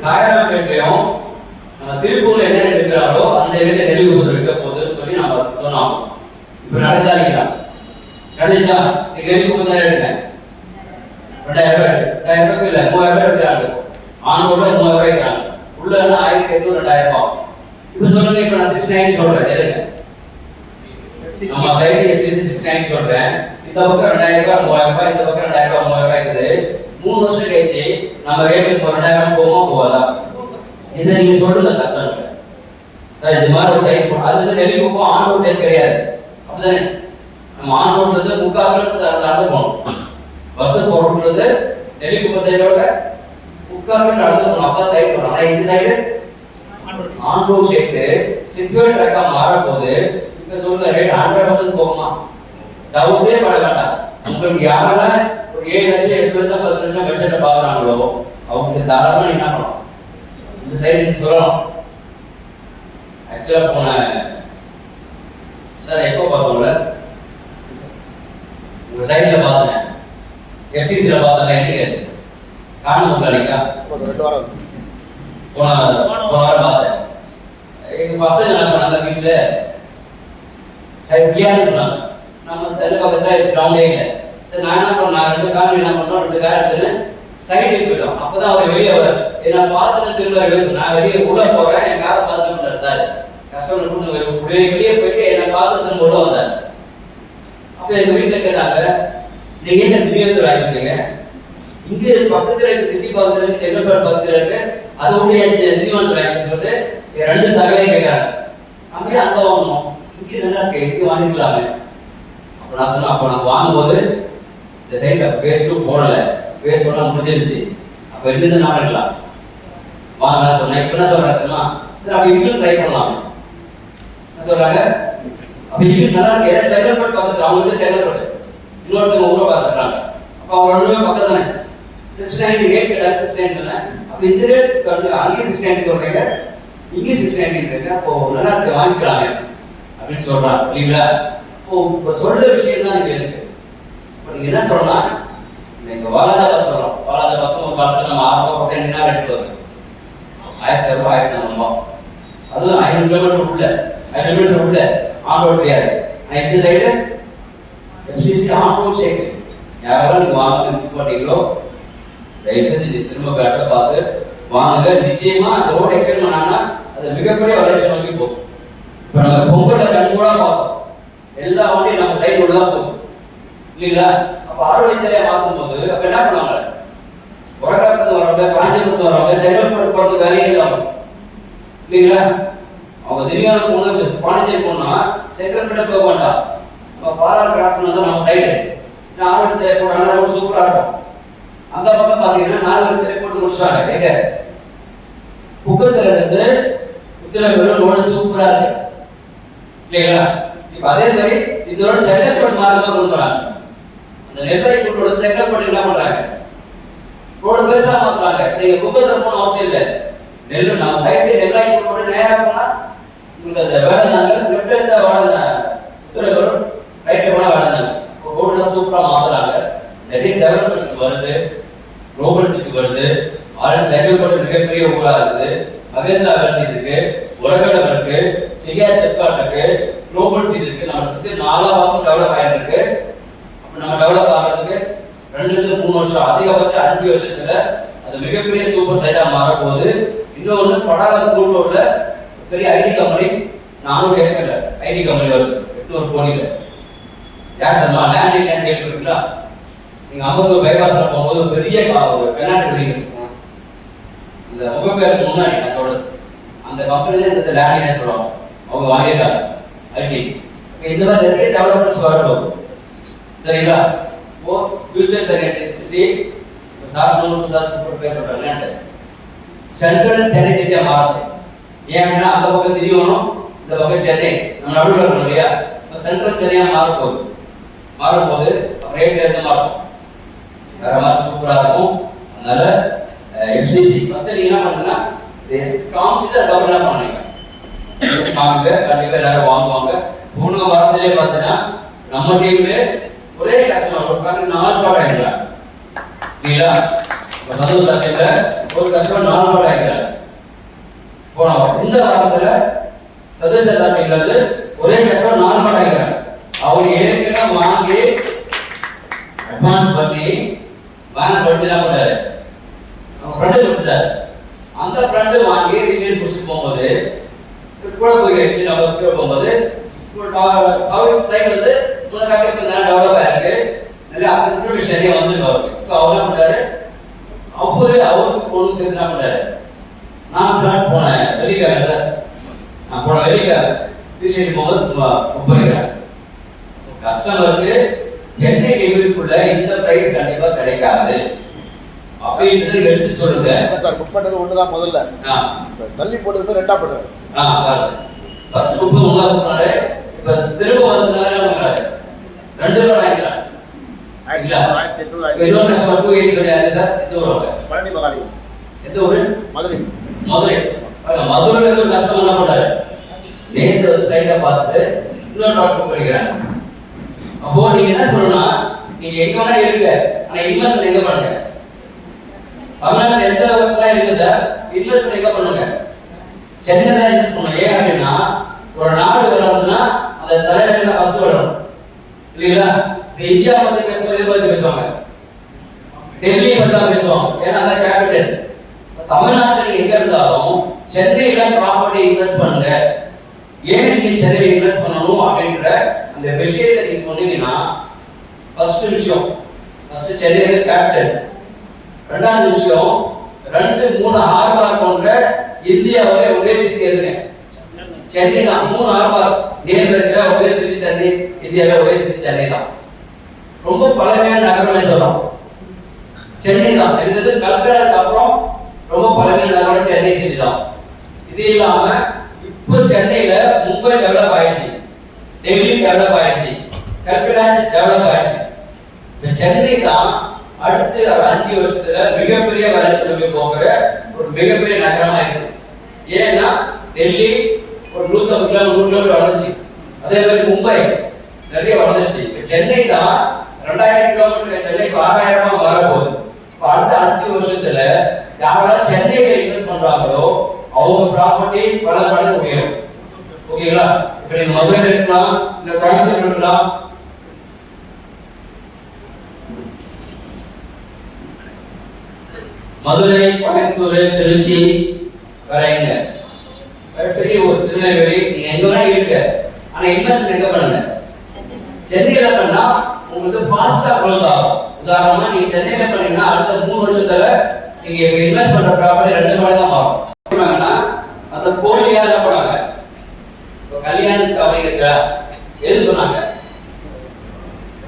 காயராம்பேட்டையும் திருப்பூர்ல என்ன இருக்கிறாரோ அந்த இடத்துல நெல்லிகுப்பம் இருக்க போகுதுன்னு சொல்லி நம்ம சொன்னோம். இப்ப நடந்தாருங்களா? நடந்துச்சா? நெல்லிகுப்பம் தான் எடுத்தேன். 2000 இல்ல 3000 எடுக்கிறாங்க. ஆண்டோட 3000 இருக்கிறாங்க. உள்ள 1800 2000. இப்ப சொல்லுங்க, இப்ப நான் 69 சொல்றேன். எதுங்க நம்ம சைடு FCC 69 சொல்றேன். இந்த பக்கம் 2000 3000, இந்த பக்கம் 2000 3000 இருக்குது. 3 வருஷம் கழிச்சு நம்ம ரேட்டுக்கு 2000 போகுமா போகாதா? இதை நீங்க சொல்லுங்க. கஷ்டம் இல்லை சார். இது மாதிரி ஒரு சைட் அது வந்து நெல்லிக்குப்பம் ஆன்ரோட் சைட் கிடையாது. அப்படிதானே? நம்ம ஆன்ரோட்ல இருந்து நடந்து போகணும். பஸ் போறது நெல்லிக்குப்பம் சைடோட 3/4 நடந்து போகணும். அப்பா சைடு வரும். ஆனா இந்த சைடு ஆன்ரோட் சைடு 6 வே ட்ராக்கா மாற போது இப்ப சொல்லுங்க, ரேட் 100% போகுமா? டவுட்டே பட வேண்டாம். உங்களுக்கு யாரெல்லாம் ஒரு 7 லட்சம் 8 லட்சம் 10 லட்சம் பட்ஜெட் பாக்குறாங்களோ அவங்க தாராளமா என்ன பண்ணலாம், இந்த சைடு சொல்லலாம். ஆக்சுவலா போன சார் எப்போ பார்த்தோம்ல உங்க சைட்ல பார்த்தேன், FCCல பார்த்தேன். என்னைக்கு காணும் இல்லைங்களா? போன வாரம் பார்த்தேன். எங்க பசங்க என்ன பண்ணாங்க, வீட்டுல சைட் பிரியாணி சொன்னாங்க. நம்ம சைடு பக்கத்துல கிரவுண்டே இல்லை. சரி, நான் என்ன பண்ணேன், 2 கார் என்ன பண்றோம், 2 கார் எடுத்துன்னு சைடு போயிட்டோம். அப்பதான் அவர் வெளியே வர என்ன பார்த்துட்டு திரும்ப நான் வெளியே உள்ள போறேன், என் காரை பார்த்துட்டு சார் கஸ்டமர் வெளியே போயிட்டு என்ன பார்த்துட்டு உள்ள வந்தார். அப்ப எங்க வீட்டுல கேட்டாங்க, நீங்க என்ன திடீர்னு வாங்கிட்டீங்க? இங்க பக்கத்துல இருக்கு, சிட்டி பக்கத்துல இருக்கு, செங்கல்பட்டு பக்கத்துல இருக்கு, அது ஒன்றியாச்சு திடீர்னு வாங்கிட்டு 2 சகலே கேட்கறாங்க. அங்கே அங்க வாங்கணும், இங்க நல்லா இருக்கு, இங்க வாங்கிக்கலாமே. அப்ப நான் சொன்னேன், அப்ப நான் வாங்கும்போது இந்த சைட்ல பேஸ்டும் போடல, பேஸ் பண்ணா முடிஞ்சிருச்சு. அப்ப இருந்து நான் இருக்கலாம் வாங்க சொன்னேன். இப்ப என்ன சொல்றாங்க, சரி அப்ப இங்க ட்ரை பண்ணலாம் என்ன சொல்றாங்க. அப்ப இங்க நல்லா இருக்கு, ஏன்னா செங்கல்பட்டு பக்கத்துல அவங்க செங்கல்பட்டு இன்னொருத்தவங்க ஊரை பார்த்துறாங்க. அப்ப அவங்க 2 பக்கம் தானே 69 ரேட் கேட்டா 69 சொன்னேன். அப்ப இந்த ரேட் அங்கே 69 சொல்றீங்க, இங்க 69 இருக்கு. அப்போ நல்லா இருக்கு, வாங்கிக்கலாமே அப்படின்னு சொல்றாங்க இல்லைங்களா? இப்போ சொல்ற விஷயம் தான் இங்க இருக்கு. இப்போ நீங்க என்ன சொல்லலாம், நீங்க வாலாஜா சொல்றோம், வாலாஜா பக்கம் ஒரு காலத்துல நம்ம 6 ரூபாய் என்ன ரேட் வரும், 1000 ரூபாய் 1400. அதுவும் 500 கிலோமீட்டர் உள்ள 500 மீட்டர் உள்ள ஆன்ரோட் கிடையாது. இந்த சைடு FCC ஆன்ரோட் சைடு யாரெல்லாம் நீங்க வாங்க மிஸ் பண்ணீங்களோ தயவு செஞ்சு திரும்ப பேட்டை பார்த்து வாங்க. நிச்சயமா அந்த ரோடு எக்ஸ்டெண்ட் பண்ணாங்கன்னா அது மிகப்பெரிய வளர்ச்சி நோக்கி போகும். இப்ப நம்ம பொங்கலை கண்கூடா பார்த்தோம், எல்லா வண்டியும் நம்ம சைடு உள்ள தான் போகுது இல்லைங்களா? அப்ப ஆரோக்கியச்சலையா மாற்றும் போது அப்ப என்ன பண்ணுவாங்க, உலகத்துக்கு வரவங்க, காஞ்சிபுரத்துக்கு வரவங்க, செங்கல்பட்டு போறதுக்கு வேலையே இல்லாம இல்லைங்களா? அவங்க திடீர்னு போன பாண்டிச்சேரி போனா செங்கல்பட்டு போக வேண்டாம், நம்ம பாலாறு கிராஸ் பண்ணா நம்ம சைடு ஆரோக்கியச்சலை போடுறாங்க, ரோடு சூப்பரா இருக்கும். அந்த பக்கம் பாத்தீங்கன்னா 4 வருஷம் போட்டு முடிச்சாங்க. எங்க புக்கத்துல இருந்து உத்திரமேரூர் ரோடு சூப்பரா இருக்கு இல்லைங்களா? இப்ப அதே மாதிரி இதோட செங்கல்பட்டு மார்க்கம் கொண்டு வராங்க. அந்த நெல்லை கூட்டோட செங்கல்பட்டு என்ன பண்றாங்க, ரோடு பெருசா மாத்துறாங்க. நீங்க புக்கத்துல போன அவசியம் இல்லை, நெல் நம்ம சைடு நெல்லை கூட்டோட நேரா போனா உங்களுக்கு அந்த வேலைதாங்க லெஃப்ட் ஹேண்ட்ல வளர்ந்த உத்திரமேரூர், ரைட் போனா வளர்ந்தாங்க. ரோடுல சூப்பரா மாத்துறாங்க. நிறைய டெவலப்மெண்ட்ஸ் வருது, குளோபல் சிட்டி வருது. ஆல்ரெடி செங்கல்பட்டு மிகப்பெரிய ஊரா இருக்குது, மகேந்திரா அகர்ஜி இருக்கு, உலகம் இருக்கு, சிரியா செப்காட் இருக்கு, குளோபல் சிட்டி இருக்கு. நம்ம சுத்தி 4 பக்கம் டெவலப் ஆயிட்டு இருக்கு. அப்ப நம்ம டெவலப் ஆகிறதுக்கு 2 to 3 வருஷம், அதிகபட்சம் 5 வருஷத்துல அது மிகப்பெரிய சூப்பர் சைட்டா மாற போகுது. இன்னொன்று படாத கூட்டோட பெரிய ஐடி கம்பெனி 400 ஏக்கர்ல ஐடி கம்பெனி வருது, 800 கோடியில. யார் தெரியுமா? லேண்ட் கேட்டுருக்கீங்களா? நீங்க அம்பத்தூர் பைபாஸ்ல போகும்போது பெரிய ஒரு பெனால்டி பில்டிங் இருக்கும். இந்த முகப்பேருக்கு முன்னாடி நான் சொல்றது அந்த கம்பெனில இந்த லேண்ட் சொல்லுவாங்க, அவங்க வாங்கியிருக்காங்க ஐடி. இந்த மாதிரி நிறைய டெவலப்மெண்ட்ஸ் வரப்போகுது சரிங்களா? இப்போ ஃபியூச்சர் சிட்டி சார் 100% சூப்பர் பேர் சொல்றாங்க லேண்ட் சென்ட்ரல் சென்னை சிட்டியா மாறுது. ஏன்னா அந்த பக்கம் திரிவனம், இந்த பக்கம் சென்னை, நம்ம நடுவில் இருக்கணும் இல்லையா? இப்போ சென்ட்ரல் சென்னையா மாறும்போது ரேட் எந்த மாறும், வேற மாதிரி சூப்பரா இருக்கும். அதனால FCC ஃபர்ஸ்ட் நீங்க என்ன பண்ணுங்கன்னா காமிச்சிட்டு அதுக்கப்புறம் என்ன பண்ணுவீங்க வாங்க, கண்டிப்பா எல்லாரும் வாங்குவாங்க. போன வாரத்திலே பார்த்தீங்கன்னா நம்ம டீம்ல ஒரே கஸ்டமர் ஒரு 4 ப்ராடக்ட் ஆயிடுறாங்க இல்லையா? சந்தோஷ சட்டையில ஒரு கஸ்டமர் 4 ரூபாய் ஆகிறாங்க. போன இந்த வாரத்துல சதவீதங்கிறது ஒரே கஸ்டமர் 4 ரூபாய் ஆகிறாங்க. அவங்க ஏற்கனவே வாங்கி அட்வான்ஸ் பண்ணி வேலை சொல்லிட்டு என்ன பண்ணாரு, அவங்க ஃப்ரெண்டு கொடுத்தாரு. அந்த ஃப்ரெண்டு வாங்கி ரிசீவ் புடிச்சு போகும்போது கூட போய் ரிசீவ் அவர் கீழே போகும்போது சவுத் சைடு வந்து உலகாக நல்லா டெவலப் ஆயிருக்கு, நல்லா இன்ஃபர்மேஷன் நிறைய வந்துருக்கு அவருக்கு. அவர் என்ன பண்ணாரு, அவருக்கு பொண்ணு சேர்ந்து என்ன பண்ணாரு, நான் பிளான் போனேன் வெள்ளிக்காக சார், நான் போன வெள்ளிக்காக ரிசீவ் போகும்போது புக் பண்ணிக்கிறேன். கஸ்டமருக்கு சென்னை நெய்வேலிக்குள்ள இந்த பிரைஸ் கண்டிப்பா கிடைக்காது அப்படின்றது எடுத்து சொல்லுங்க சார். புக் பண்ணது ஒண்ணுதான் முதல்ல, தள்ளி போட்டு ரெண்டா போடுறாரு. ஃபர்ஸ்ட் புக் ஒண்ணா போறாரு, இப்ப திரும்ப வந்ததால என்ன பண்றாரு, 2 ரூபாய் ஆயிடுறாரு. இல்ல 1800 இன்னொரு கஸ்டமர் 280 சொல்றாரு சார். எந்த ஊர்? பழனி மகாலி. எந்த ஊர்? மதுரை. மதுரையில இருந்து ஒரு கஸ்டமர் என்ன பண்றாரு, நேத்து ஒரு சைட பார்த்துட்டு இன்னொரு டாட் புக் பண்ணிக்கிறாங்க. அப்போ நீங்க என்ன சொல்லணும்னா, நீங்க எங்க வேணா இருங்க, ஆனா இன்வெஸ்ட்மெண்ட் எங்க பண்ணுங்க. தமிழ்நாட்டுல எந்த இடத்துல இருக்கு சார், இன்வெஸ்ட்மெண்ட் எங்க பண்ணுங்க, சென்னையில தான் இன்வெஸ்ட் பண்ணுங்க. ஏன் அப்படின்னா ஒரு நாடு வளருதுன்னா அந்த தலைவர்கள் ஃபர்ஸ்ட் வரணும் இல்லைங்களா. இந்தியா பத்தி பேசும்போது எதை பத்தி பேசுவாங்க, டெல்லியை பத்தி தான் பேசுவாங்க, ஏன்னா அதான் கேபிட்டல். தமிழ்நாட்டில் எங்க இருந்தாலும் சென்னையில ப்ராப்பர்ட்டி இன்வெஸ்ட் பண்ணுங்க. ஏன் நீங்க சென்னையில இன்வெஸ்ட் பண்ணணும் அப்படின்ற அந்த விஷயத்தை நீங்க சொன்னீங்கன்னா ஃபர்ஸ்ட் விஷயம், ஃபர்ஸ்ட் சென்னையில கேபிட்டல். ரெண்டாவது விஷயம், 2-3 ஹார்பர் போன்ற இந்தியாவிலே ஒரே சிட்டி எதுங்க, சென்னை தான். 3 ஹார்பர் நேர்ல ஒரே சிட்டி சென்னை, இந்தியாவில ஒரே சிட்டி சென்னை தான். ரொம்ப பழமையான நகரமே சொல்லலாம் சென்னை தான். இது கல்கட்டாக்கு அப்புறம் ரொம்ப பழமையான நகரம் சென்னை சிட்டி தான். இது இல்லாம இப்போ சென்னையில மும்பை டெவலப் ஆயிடுச்சு, டெல்லி டெவலப் ஆயிடுச்சு, கல்கட்டா டெவலப் ஆயிடுச்சு. இந்த சென்னை தான் அடுத்து 5 வருஷத்துல மிகப்பெரிய வளர்ச்சி போகிற ஒரு மிகப்பெரிய நகரமா இருக்கு. ஏன்னா டெல்லி ஒரு 150 கிலோமீட்டர் வளர்ந்துச்சு, அதே மாதிரி மும்பை நிறைய வளர்ந்துச்சு. சென்னை தான் 2000 கிலோமீட்டர், சென்னை 6000 வரப்போகுது. அடுத்த 5 வருஷத்துல யாராவது சென்னையில இன்வெஸ்ட் பண்றாங்களோ அவங்க ப்ராப்பர்ட்டி பல மடங்கு உயரும். ஓகேங்களா. இப்ப நீங்க மதுரையில் இருக்கலாம், இல்ல கோயம்புத்தூர் இருக்கலாம், மதுரை, கோயம்புத்தூர், திருச்சி வரைங்க, பெரிய ஒரு திருநெல்வேலி, நீங்க எங்க வேணா இருக்க, ஆனா இன்வெஸ்ட்மெண்ட் எங்க பண்ணுங்க, சென்னையில பண்ணா உங்களுக்கு ஃபாஸ்டா growth ஆகும். உதாரணமா நீங்க சென்னையில பண்ணீங்கன்னா அடுத்த 3 வருஷத்துல நீங்க இன்வெஸ்ட் பண்ற ப்ராப்பர்ட்டி 2 மடங்கு தான் ஆகும். அந்த போலியா என்ன பண்ணாங்க, கல்யாணத்துக்கு அவங்க இருக்கா எது சொன்னாங்க,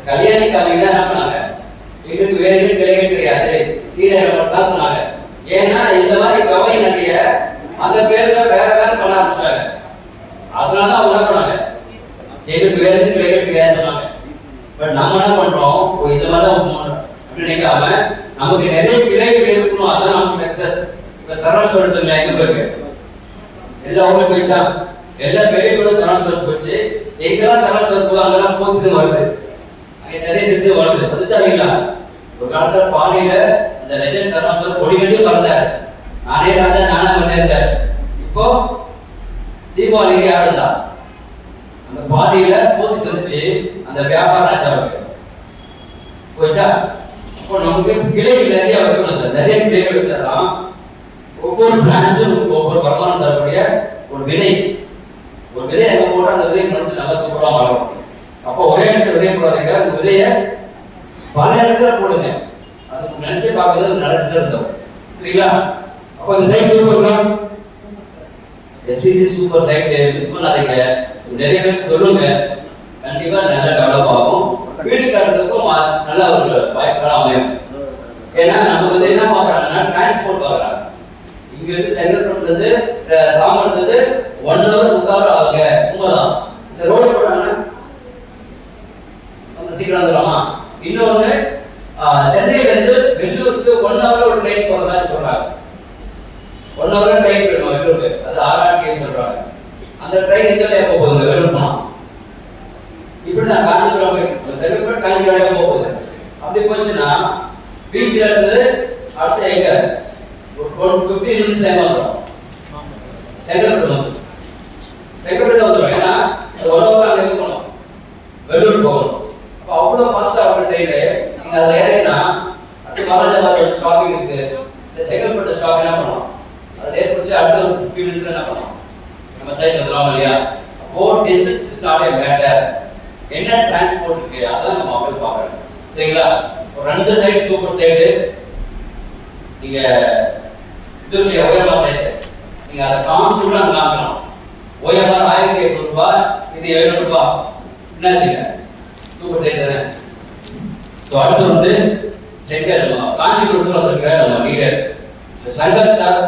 கல்யாணிக்கு அவங்க என்ன பண்ணாங்க, எங்களுக்கு வேற எதுவும் கிளைகள் கிடையாது கீழே தான் சொன்னாங்க. ஏன்னா இந்த மாதிரி கவனி நகைய அந்த பேர்ல வேற வேற பண்ண ஆரம்பிச்சாங்க. அதனாலதான் அவங்க என்ன பண்ணாங்க, எங்களுக்கு வேற எதுவும் கிளைகள் கிடையாது சொன்னாங்க. பட் நம்ம என்ன பண்றோம், இந்த மாதிரி தான் அப்படி நினைக்காம நமக்கு நிறைய கிளைகள் இருக்கணும், அதான் நம்ம சக்சஸ். இப்ப சரவண எங்க இருக்கு, எல்லா ஊருக்கு போயிடுச்சா, எல்லா பெரிய கூட சரவண போச்சு. எங்கெல்லாம் சரவண போகுது அங்கெல்லாம் போலீஸ் வருது, அங்க சென்னை சிசி வருது. வந்துச்சா இல்லைங்களா. ஒரு காலத்துல பாடியில அந்த லெஜெண்ட் சரவண கொடி கட்டி வந்தாரு, நானே நானா பண்ணிருந்தாரு. இப்போ தீபாவளிக்கு யாரு இருந்தா அந்த பாடியில போலீஸ் வந்துச்சு, அந்த வியாபாரம் ஆச்சு போயிச்சா. இப்போ நமக்கு கிளைகள் நிறைய வைக்கணும் சார், நிறைய கிளைகள் வச்சாதான் ஒவ்வொரு பிரான்ச்சும் ஒவ்வொரு வருமானம் தரக்கூடிய ஒரு விதை எங்க போட்டா அந்த விதை மனசு நல்லா சூப்பரா வளரும். அப்போ ஒரே இடத்துல விதை போடாதீங்க, அந்த விதைய பல இடத்துல போடுங்க. அது நினைச்சே பார்க்கறது நடந்துச்சு இருந்தோம் சரிங்களா. அப்போ இந்த சைட் சூப்பர்ங்களா, எஃப்சிசி சூப்பர் சைட் மிஸ் பண்ணாதீங்க. நிறைய பேர் சொல்லுங்க, கண்டிப்பா நல்லா டெவலப் ஆகும். வீடு கட்டுறதுக்கும் நல்ல ஒரு வாய்ப்புகள் அமையும். ஏன்னா நமக்கு வந்து என்ன பார்க்கறாங்கன்னா டிரான்ஸ்போர்ட் பார்க்கறாங்க. இங்க இருந்து செங்கல்பட்டுல இருந்து தாமரத்துக்கு 1 hour 2 hour ஆகுங்க. உண்மைதான். இந்த ரோடு போட்டாங்கன்னா அந்த சீக்கிரம் வந்துடலாமா. இன்னொன்னு சென்னையில இருந்து வெள்ளூருக்கு 1 hour ஒரு ட்ரெயின் போற மாதிரி சொல்றாங்க. 1 hour ட்ரெயின் போயிடும் வெள்ளூருக்கு, அது RRTS சொல்றாங்க. அந்த ட்ரெயின் எங்க எப்போ போகுது, வெள்ளூர் போனா இப்படி நான் காஞ்சிபுரம் போய் செங்கல்பட்டு காஞ்சிபுரம் போகுது. அப்படி போச்சுன்னா பீச்ல இருந்து அடுத்து எங்க ஒரு 15 minutes டைம் வந்துடும். செங்கல்பட்டு வந்து செங்கல்பட்டு வந்துடும். ஏன்னா உடம்புல அங்கே இருக்கணும், வெள்ளூர் போகணும். அப்போ அவ்வளோ ஃபாஸ்ட்டாக அவ்வளோ ட்ரெயினு நீங்கள் அதில் ஏறினா அடுத்து மகாராஜாபாத் ஸ்டாப்பிங் இருக்கு, இந்த செங்கல்பட்டு ஸ்டாப் என்ன பண்ணுவோம், அதில் ஏற்படுத்தி அடுத்த ஒரு 15 minutes என்ன பண்ணுவோம், நம்ம சைட் வந்துடும் இல்லையா. அப்போ distance is not a matter, என்ன டிரான்ஸ்போர்ட் இருக்கு அதான் நம்ம மக்கள் பார்க்கணும். சரிங்களா? ஒரு 2 சைடு சூப்பர் சைடு, நீங்க இது ஓயமா சைடு நீங்க அதை காமிச்சுட்டு அங்கே காமிக்கணும். ஓயமா 1800 ரூபாய், இது 700 ரூபாய், என்ன செய்யுங்க சூப்பர் சைடு தானே. ஸோ அடுத்து வந்து செங்கல் காஞ்சிபுரத்தில் இருக்கிற நம்ம லீடர் சங்கர் சார்